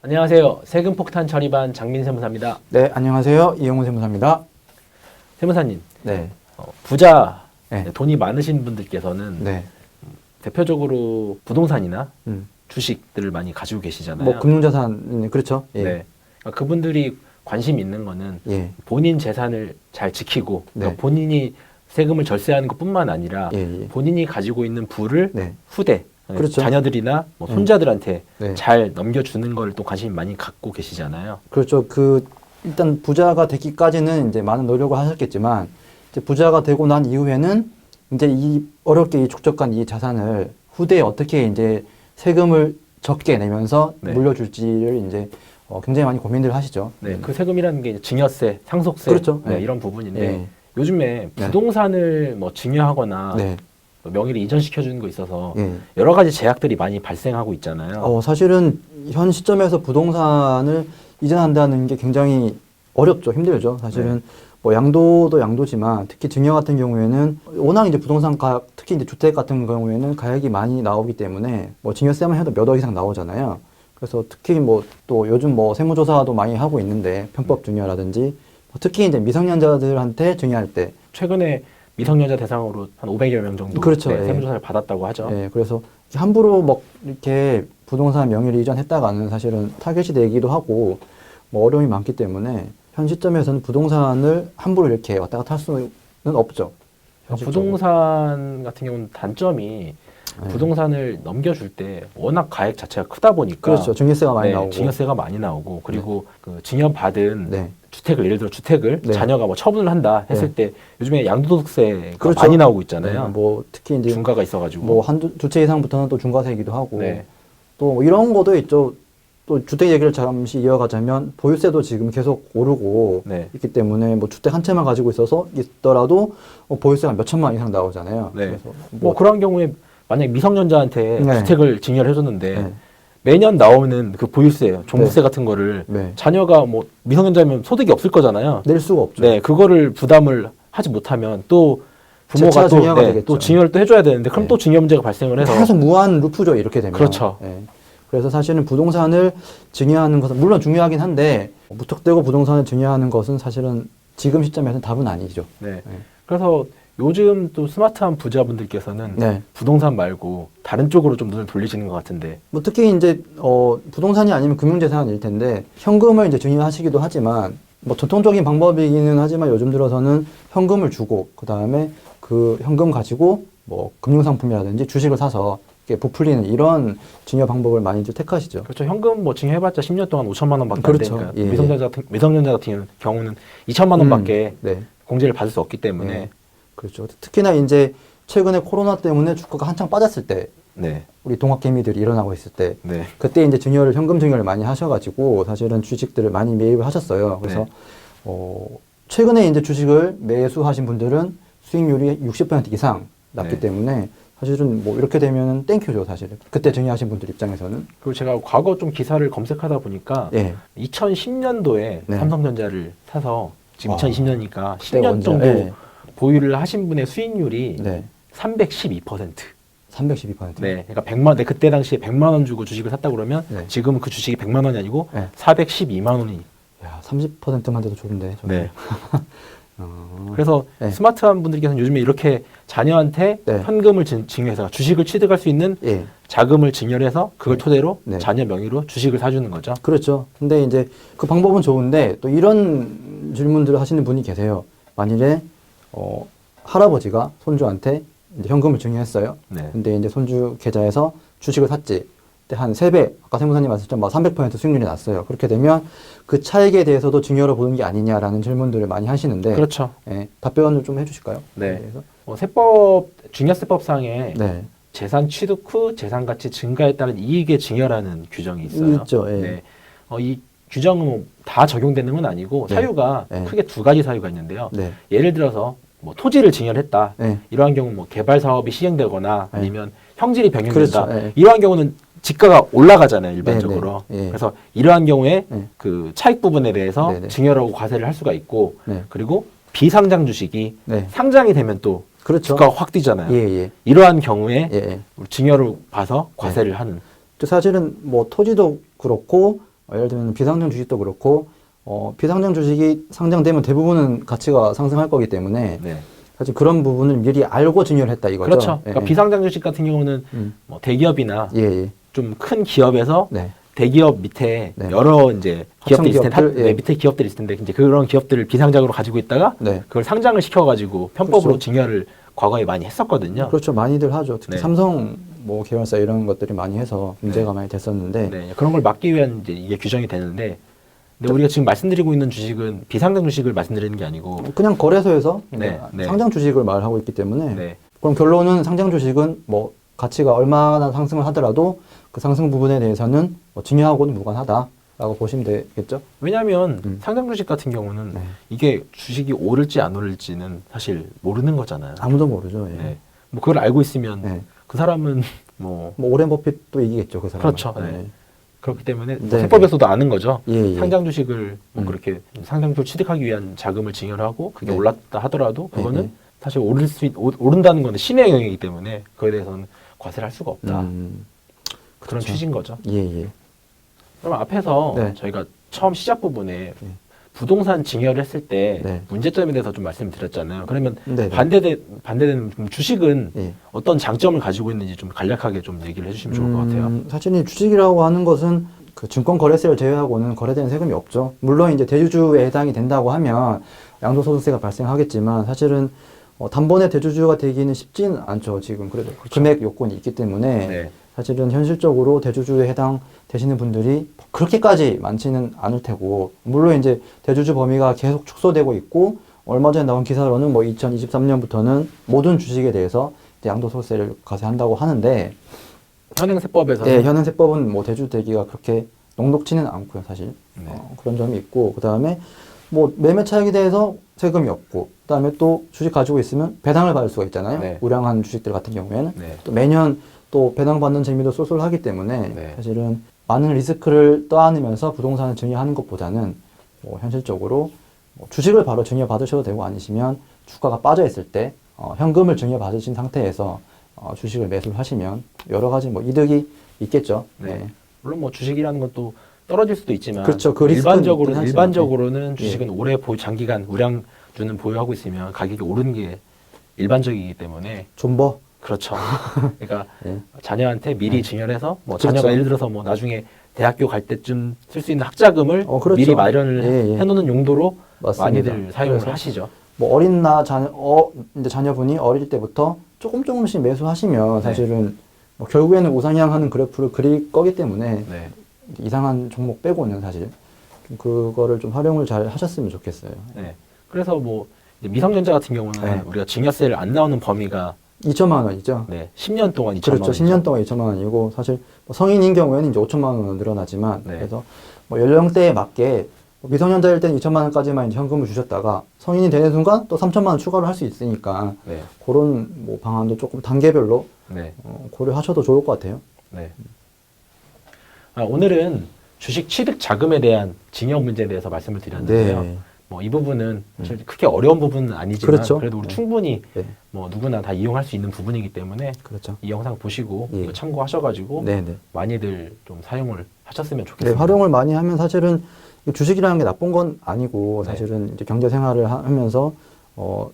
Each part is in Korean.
안녕하세요. 세금폭탄 처리반 장민 세무사입니다. 네, 안녕하세요. 이영훈 세무사입니다. 세무사님, 네. 부자, 네. 돈이 많으신 분들께서는 네. 대표적으로 부동산이나 음. 주식들을 많이 가지고 계시잖아요. 뭐 금융자산 그렇죠. 예. 네. 그러니까 그분들이 관심 있는 거는 예. 본인 재산을 잘 지키고 네. 그러니까 본인이 세금을 절세하는 것뿐만 아니라 예. 예. 본인이 가지고 있는 부를 네. 후대, 그렇죠. 자녀들이나 뭐 손자들한테 네. 잘 넘겨주는 걸 또 관심이 많이 갖고 계시잖아요. 그렇죠. 일단 부자가 되기까지는 이제 많은 노력을 하셨겠지만 이제 부자가 되고 난 이후에는 이제 이 어렵게 이 축적한 이 자산을 후대에 어떻게 이제 세금을 적게 내면서 네. 물려줄지를 이제 굉장히 많이 고민들 하시죠. 네, 그 세금이라는 게 이제 증여세, 상속세, 그렇죠. 네, 네. 이런 부분인데 예. 요즘에 네. 부동산을 뭐 증여하거나 네. 명의를 이전시켜주는 거 있어서 예. 여러 가지 제약들이 많이 발생하고 있잖아요. 사실은 현 시점에서 부동산을 이전한다는 게 굉장히 어렵죠. 힘들죠. 사실은 네. 뭐 양도도 양도지만 특히 증여 같은 경우에는 워낙 이제 부동산 가격, 특히 이제 주택 같은 경우에는 가격이 많이 나오기 때문에 뭐 증여세만 해도 몇 억 이상 나오잖아요. 그래서 특히 뭐 또 요즘 뭐 세무조사도 많이 하고 있는데 편법 증여라든지 특히 이제 미성년자들한테 증여할 때 최근에 미성년자 대상으로 한 500여 명 정도 그렇죠. 네, 예. 세무조사를 받았다고 하죠. 예, 그래서 함부로 뭐 이렇게 부동산 명의를 이전했다가는 사실은 타겟이 되기도 하고 뭐 어려움이 많기 때문에 현 시점에서는 부동산을 함부로 이렇게 왔다 갔다 할 수는 없죠. 현실적으로. 부동산 같은 경우는 단점이 네. 부동산을 넘겨줄 때 워낙 가액 자체가 크다 보니까 그렇죠. 증여세가 많이 네, 나오고. 증여세가 많이 나오고 그리고 그 증여받은 네. 주택을 예를 들어 주택을 네. 자녀가 뭐 처분을 한다 했을 때 요즘에 양도소득세가 그렇죠. 많이 나오고 있잖아요. 네, 뭐 특히 이제 중과가 있어가지고 뭐 두 채 이상부터는 또 중과세이기도 하고 네. 또뭐 이런 것도 있죠. 또 주택 얘기를 잠시 이어가자면 보유세도 지금 계속 오르고 네. 있기 때문에 뭐 주택 한 채만 가지고 있더라도 보유세가 몇 천만 원 이상 나오잖아요. 네. 그래서 뭐 그런 경우에 만약에 미성년자한테 네. 주택을 증여를 해줬는데 네. 매년 나오는 그 보유세, 종부세 네. 같은 거를 네. 자녀가 뭐 미성년자면 소득이 없을 거잖아요. 낼 수가 없죠. 네, 그거를 부담을 하지 못하면 또 부모가 재차 또, 증여가 되겠죠. 또 증여를 또 해줘야 되는데 그럼 네. 또 증여 문제가 발생을 해서 계속 무한 루프죠. 이렇게 되면. 그렇죠. 네. 그래서 사실은 부동산을 증여하는 것은 물론 중요하긴 한데 무턱대고 부동산을 증여하는 것은 사실은 지금 시점에서는 답은 아니죠. 네. 네. 그래서 요즘 또 스마트한 부자분들께서는 네. 부동산 말고 다른 쪽으로 좀 눈을 돌리시는 것 같은데 뭐 특히 이제 부동산이 아니면 금융재산일 텐데 현금을 이제 증여하시기도 하지만 뭐 전통적인 방법이기는 하지만 요즘 들어서는 현금을 주고 그 다음에 그 현금 가지고 뭐 금융상품이라든지 주식을 사서 이렇게 부풀리는 이런 증여 방법을 많이 이제 택하시죠. 그렇죠. 현금 뭐 증여해봤자 10년 동안 5천만 원밖에 그렇죠. 안 되니까 예. 미성년자 같은 경우는 2천만 원밖에 네. 공제를 받을 수 없기 때문에 네. 그렇죠. 특히나 이제 최근에 코로나 때문에 주가가 한창 빠졌을 때 네. 우리 동학개미들이 일어나고 있을 때 네. 그때 이제 현금 증여를 많이 하셔가지고 사실은 주식들을 많이 매입을 하셨어요. 그래서 최근에 이제 주식을 매수하신 분들은 수익률이 60% 이상 났기 네. 때문에 사실은 뭐 이렇게 되면 땡큐죠, 사실은. 그때 증여하신 분들 입장에서는. 그리고 제가 과거 좀 기사를 검색하다 보니까 예. 2010년도에 네. 삼성전자를 사서 지금 와. 2020년이니까 그때 10년 원자, 정도 예. 보유를 하신 분의 수익률이 네. 312%. 312%. 네. 그러니까 100만, 네, 그때 당시에 100만 원 주고 주식을 샀다 그러면 네. 지금은 그 주식이 100만 원이 아니고 네. 412만 원이. 야, 30%만 돼도 좋은데. 네. 어. 그래서 네. 스마트한 분들께서는 요즘에 이렇게 자녀한테 네. 현금을 증여해서 주식을 취득할 수 있는 예. 자금을 증여를 해서 그걸 네. 토대로 네. 자녀 명의로 주식을 사주는 거죠. 그렇죠. 근데 이제 그 방법은 좋은데 또 이런 질문들을 하시는 분이 계세요. 만일에 할아버지가 손주한테 이제 현금을 증여했어요. 네. 근데 이제 손주 계좌에서 주식을 샀지. 근데 한 3배, 아까 세무사님 말씀하셨던 300% 수익률이 났어요. 그렇게 되면 그 차익에 대해서도 증여를 보는 게 아니냐라는 질문들을 많이 하시는데 그렇죠. 예, 답변을 좀 해주실까요? 네. 그래서? 세법 증여세법상에 네. 재산 취득 후 재산 가치 증가에 따른 이익의 증여라는 규정이 있어요. 있죠. 예. 네. 이 규정은 뭐다 적용되는 건 아니고 네. 사유가 네. 크게 두 가지 사유가 있는데요. 네. 예를 들어서 뭐 토지를 증여를 했다. 네. 이러한 경우 뭐 개발 사업이 시행되거나 네. 아니면 형질이 변경된다. 그렇죠. 네. 이러한 경우는 지가가 올라가잖아요, 일반적으로. 네, 네. 예. 그래서 이러한 경우에 네. 그 차익 부분에 대해서 네, 네. 증여라고 과세를 할 수가 있고, 네. 그리고 비상장 주식이 네. 상장이 되면 또 그렇죠. 주가가 확 뛰잖아요. 예, 예. 이러한 경우에 예, 예. 증여를 봐서 과세를 하는. 또 사실은 뭐 토지도 그렇고 예를 들면 비상장 주식도 그렇고 비상장 주식이 상장되면 대부분은 가치가 상승할 거기 때문에 네. 사실 그런 부분을 미리 알고 증여를 했다 이거죠. 그렇죠. 예, 그러니까 비상장 주식 같은 경우는 뭐 대기업이나 예, 예. 좀 큰 기업에서 네. 대기업 밑에 네. 여러 이제 기업들이 있을 텐데, 기업들, 예. 밑에 기업들이 있을 텐데 이제 그런 기업들을 비상장으로 가지고 있다가 네. 그걸 상장을 시켜가지고 편법으로 그렇죠. 증여를 과거에 많이 했었거든요. 그렇죠. 많이들 하죠. 특히 네. 삼성 뭐 계열사 이런 것들이 많이 해서 문제가 많이 됐었는데 네, 그런 걸 막기 위한 이제 이게 규정이 되는데, 근데 우리가 지금 말씀드리고 있는 주식은 비상장 주식을 말씀드리는 게 아니고, 그냥 거래소에서 네, 네. 상장 주식을 말하고 있기 때문에 네, 그럼 결론은 상장 주식은 뭐 가치가 얼마나 상승을 하더라도 그 상승 부분에 대해서는 뭐 증여하고는 무관하다라고 보시면 되겠죠. 왜냐하면 상장 주식 같은 경우는 네. 이게 주식이 오를지 안 오를지는 사실 모르는 거잖아요. 아무도 모르죠. 예. 네. 뭐 그걸 알고 있으면 네. 그 사람은 뭐 뭐 오렌 버핏도 이기겠죠, 그 사람. 그렇죠. 네. 그렇기 때문에 뭐 네, 세법에서도 아는 거죠. 예, 예. 상장 주식을 뭐 그렇게 상장주를 취득하기 위한 자금을 증여를 하고 그게 네. 올랐다 하더라도 그거는 네. 사실 오른다는 건 신의 영역이기 때문에 그거에 대해서는 과세를 할 수가 없다. 그렇죠. 그런 취지인 거죠. 예, 예. 그럼 앞에서 네. 저희가 처음 시작 부분에 부동산 증여를 했을 때 네. 문제점에 대해서 좀 말씀을 드렸잖아요. 그러면 네, 네. 반대되는 좀 주식은 예. 어떤 장점을 가지고 있는지 좀 간략하게 좀 얘기를 해주시면 좋을 것 같아요. 사실 이 주식이라고 하는 것은 그 증권 거래세를 제외하고는 거래되는 세금이 없죠. 물론 이제 대주주에 해당이 된다고 하면 양도소득세가 발생하겠지만 사실은 단번에 대주주가 되기는 쉽지는 않죠. 지금 그래도 금액 요건이 있기 때문에 네. 사실은 현실적으로 대주주에 해당되시는 분들이 그렇게까지 많지는 않을 테고, 물론 이제 대주주 범위가 계속 축소되고 있고, 얼마 전에 나온 기사로는 뭐 2023년부터는 모든 주식에 대해서 이제 양도소득세를 과세한다고 하는데, 현행세법에서 네, 현행세법은 뭐 대주주 되기가 그렇게 녹록지는 않고요, 사실. 네. 그런 점이 있고, 그 다음에 뭐 매매 차익에 대해서 세금이 없고, 그 다음에 또 주식 가지고 있으면 배당을 받을 수가 있잖아요. 네. 우량한 주식들 같은 경우에는. 네. 또 매년 또 배당받는 재미도 쏠쏠하기 때문에 네. 사실은 많은 리스크를 떠안으면서 부동산을 증여하는 것보다는 뭐 현실적으로 뭐 주식을 바로 증여받으셔도 되고, 아니시면 주가가 빠져 있을 때 현금을 증여받으신 상태에서 주식을 매수를 하시면 여러 가지 뭐 이득이 있겠죠. 네. 물론 뭐 주식이라는 것도 떨어질 수도 있지만, 그렇죠. 그 리스크는 있긴 하지만. 일반적으로는 주식은 오래 장기간 우량주는 보유하고 있으면 가격이 오르는 게 일반적이기 때문에. 존버. 그렇죠. 그러니까 네. 자녀한테 미리 증여를 해서 뭐 그렇죠. 자녀가 예를 들어서 뭐 나중에 대학교 갈 때쯤 쓸 수 있는 학자금을 그렇죠. 미리 마련을 예, 예. 해놓는 용도로 맞습니다. 많이들 사용을 그래서 하시죠. 뭐 이제 자녀분이 어릴 때부터 조금씩 매수하시면 사실은 뭐 결국에는 우상향하는 그래프를 그릴 거기 때문에 네. 이상한 종목 빼고는 사실 좀 그거를 좀 활용을 잘 하셨으면 좋겠어요. 네. 그래서 뭐 이제 미성년자 같은 경우는 네. 우리가 증여세를 안 나오는 범위가 2천만 원이죠. 네, 10년 동안 2천만 그렇죠. 원이죠. 10년 동안 2천만 원이고, 사실 뭐 성인인 경우에는 이제 5천만 원으로 늘어나지만, 네. 그래서 뭐 연령대에 맞게 미성년자일 때는 2천만 원까지만 이제 현금을 주셨다가 성인이 되는 순간 또 3천만 원 추가를 할 수 있으니까 네. 그런 뭐 방안도 조금 단계별로 네. 고려하셔도 좋을 것 같아요. 네. 오늘은 주식 취득 자금에 대한 증여 문제에 대해서 말씀을 드렸는데요. 네. 뭐 이 부분은 사실 크게 어려운 부분은 아니지만 그렇죠. 그래도 우리 네. 충분히 네. 뭐 누구나 다 이용할 수 있는 부분이기 때문에 그렇죠. 이 영상 보시고 예. 이거 참고하셔가지고 네네. 많이들 좀 사용을 하셨으면 네, 좋겠습니다. 활용을 많이 하면 사실은 이 주식이라는 게 나쁜 건 아니고, 네. 사실은 이제 경제 생활을 하면서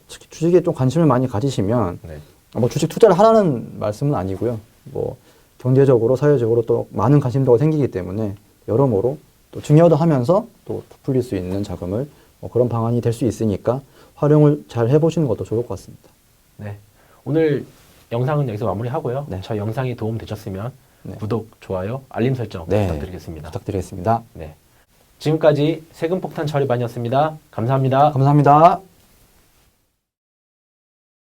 특히 주식에 좀 관심을 많이 가지시면, 네. 뭐 주식 투자를 하라는 말씀은 아니고요. 뭐 경제적으로 사회적으로 또 많은 관심도가 생기기 때문에 여러모로 또 증여도 하면서 또 부풀릴 수 있는 자금을 그런 방안이 될 수 있으니까 활용을 잘 해보시는 것도 좋을 것 같습니다. 네. 오늘 영상은 여기서 마무리하고요. 네. 저희 영상이 도움 되셨으면 네. 구독, 좋아요, 알림 설정 네. 부탁드리겠습니다. 부탁드리겠습니다. 네. 지금까지 세금폭탄 처리반이었습니다. 감사합니다. 감사합니다.